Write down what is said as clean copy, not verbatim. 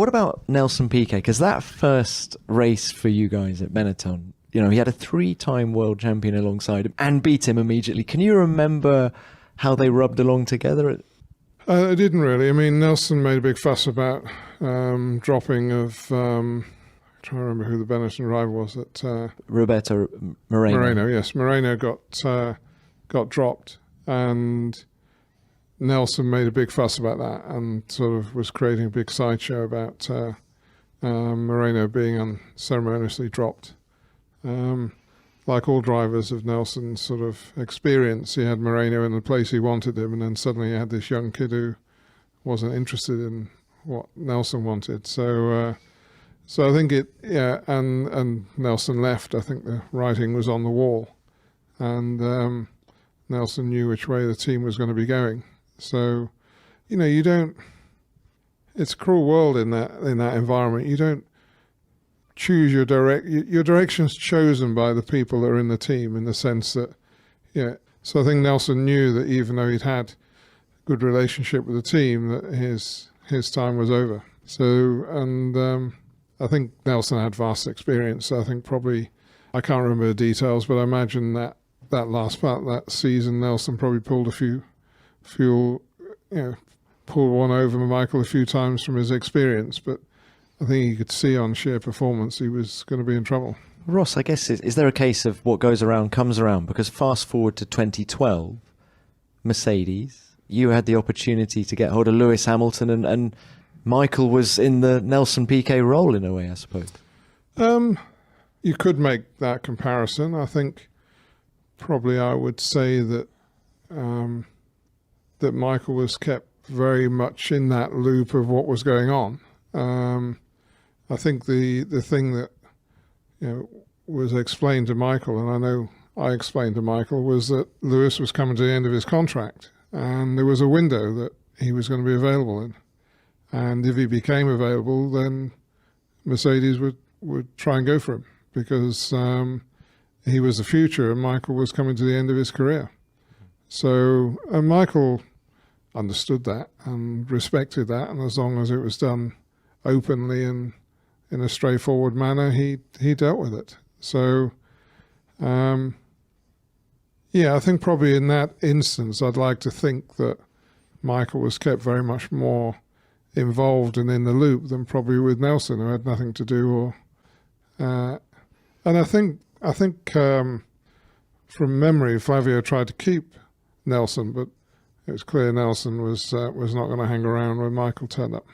What about Nelson Piquet? Because that first race for you guys at Benetton, you know, he had a 3-time world champion alongside him and beat him immediately. Can you remember how they rubbed along together? I didn't really. I mean, Nelson made a big fuss about dropping of... I'm trying to remember who the Benetton rival was. Roberto Moreno. Yes. Moreno got dropped, and Nelson made a big fuss about that and sort of was creating a big sideshow about Moreno being unceremoniously dropped. Like all drivers of Nelson's sort of experience, he had Moreno in the place he wanted him, and then suddenly he had this young kid who wasn't interested in what Nelson wanted. So I think and Nelson left. I think the writing was on the wall, and Nelson knew which way the team was going to be going. So, you know, it's a cruel world in that environment. You don't choose your direction's chosen by the people that are in the team, in the sense that, so I think Nelson knew that even though he'd had a good relationship with the team, that his time was over. So, and I think Nelson had vast experience. I think probably, I can't remember the details, but I imagine that last part of that season, Nelson probably pulled pulled one over Michael a few times from his experience, but I think you could see on sheer performance he was going to be in trouble. Ross, I guess, is there a case of what goes around comes around? Because fast forward to 2012, Mercedes, you had the opportunity to get hold of Lewis Hamilton, and Michael was in the Nelson Piquet role in a way, I suppose. You could make that comparison. I think probably I would say that that Michael was kept very much in that loop of what was going on. I think the thing that was explained to Michael, and I know I explained to Michael, was that Lewis was coming to the end of his contract, and there was a window that he was going to be available in. And if he became available, then Mercedes would try and go for him, because he was the future and Michael was coming to the end of his career. So, and Michael understood that and respected that, and as long as it was done openly and in a straightforward manner, he dealt with it. So, I think probably in that instance, I'd like to think that Michael was kept very much more involved and in the loop than probably with Nelson, who had nothing to do. And I think from memory, Flavio tried to keep Nelson, but it was clear Nelson was not going to hang around when Michael turned up.